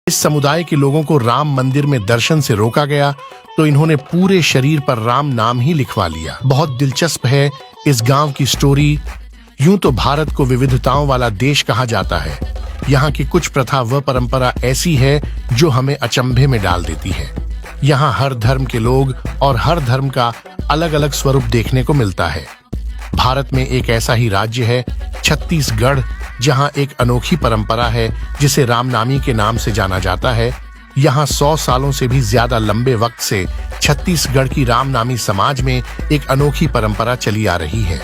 इस समुदाय के लोगों को राम मंदिर में दर्शन से रोका गया तो इन्होंने पूरे शरीर पर राम नाम ही लिखवा लिया। बहुत दिलचस्प है इस गांव की स्टोरी। यूं तो भारत को विविधताओं वाला देश कहा जाता है। यहाँ की कुछ प्रथा व परंपरा ऐसी है जो हमें अचंभे में डाल देती है। यहाँ हर धर्म के लोग और हर धर्म का अलग अलग स्वरूप देखने को मिलता है। भारत में एक ऐसा ही राज्य है छत्तीसगढ़, जहाँ एक अनोखी परंपरा है जिसे रामनामी के नाम से जाना जाता है। यहाँ 100 सालों से भी ज्यादा लंबे वक्त से छत्तीसगढ़ की रामनामी समाज में एक अनोखी परंपरा चली आ रही है।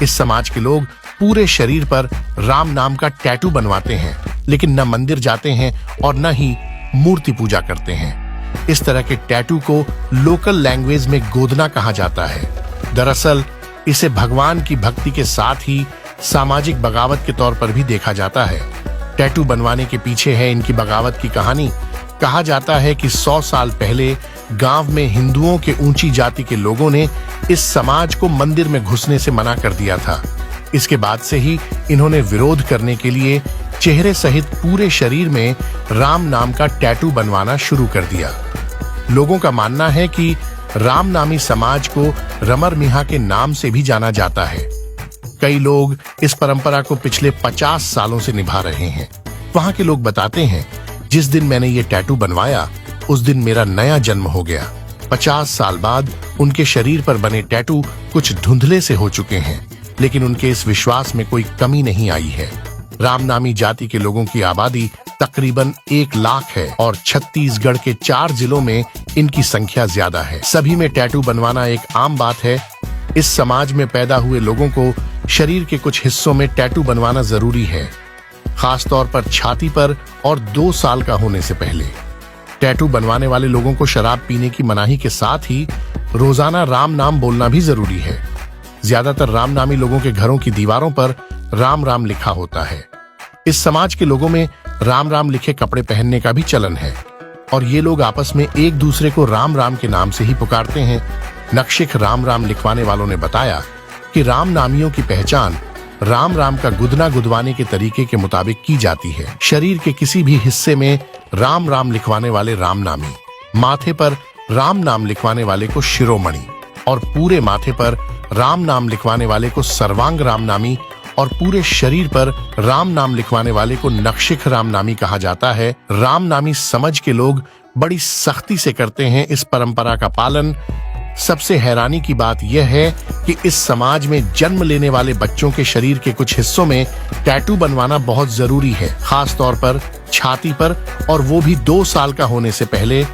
इस समाज के लोग पूरे शरीर पर राम नाम का टैटू बनवाते हैं, लेकिन न मंदिर जाते हैं और न ही मूर्ति पूजा करते हैं। इस तरह के टैटू को लोकल लैंग्वेज में गोदना कहा जाता है। दरअसल इसे भगवान की भक्ति के साथ ही सामाजिक बगावत के तौर पर भी देखा जाता है। टैटू बनवाने के पीछे है इनकी बगावत की कहानी। कहा जाता है कि 100 साल पहले गांव में हिंदुओं के ऊंची जाति के लोगों ने इस समाज को मंदिर में घुसने से मना कर दिया था। इसके बाद से ही इन्होंने विरोध करने के लिए चेहरे सहित पूरे शरीर में राम नाम का टैटू बनवाना शुरू कर दिया। लोगों का मानना है कि रामनामी समाज को रमर मिहा के नाम से भी जाना जाता है। कई लोग इस परंपरा को पिछले 50 सालों से निभा रहे हैं। वहां के लोग बताते हैं, जिस दिन मैंने ये टैटू बनवाया उस दिन मेरा नया जन्म हो गया। 50 साल बाद उनके शरीर पर बने टैटू कुछ धुंधले से हो चुके हैं, लेकिन उनके इस विश्वास में कोई कमी नहीं आई है। रामनामी जाति के लोगों की आबादी तकरीबन 1 लाख है और छत्तीसगढ़ के 4 जिलों में इनकी संख्या ज्यादा है। सभी में टैटू बनवाना एक आम बात है। इस समाज में पैदा हुए लोगों को शरीर के कुछ हिस्सों में टैटू बनवाना जरूरी है, खास तौर पर छाती पर और 2 साल का होने से पहले। टैटू बनवाने वाले लोगों को शराब पीने की मनाही के साथ ही रोजाना राम नाम बोलना भी जरूरी है। ज्यादातर रामनामी लोगों के घरों की दीवारों पर राम राम लिखा होता है। इस समाज के लोगों में राम राम लिखे कपड़े पहनने का भी चलन है और ये लोग आपस में एक दूसरे को राम राम के नाम से ही पुकारते हैं। नक्शिख राम राम लिखवाने वालों ने बताया कि राम नामियों की पहचान राम राम का गुदना गुदवाने के तरीके के मुताबिक की जाती है। शरीर के किसी भी हिस्से में राम राम लिखवाने वाले रामनामी, माथे पर राम नाम लिखवाने वाले को शिरोमणि और पूरे माथे पर राम नाम लिखवाने वाले को सर्वांग रामनामी और पूरे शरीर पर राम नाम लिखवाने वाले को नक्शिख रामनामी कहा जाता है। रामनामी समझ के लोग बड़ी सख्ती से करते हैं इस परंपरा का पालन। सबसे हैरानी की बात यह है कि इस समाज में जन्म लेने वाले बच्चों के शरीर के कुछ हिस्सों में टैटू बनवाना बहुत जरूरी है, खास तौर पर छाती पर, और वो भी 2 साल का होने से पहले।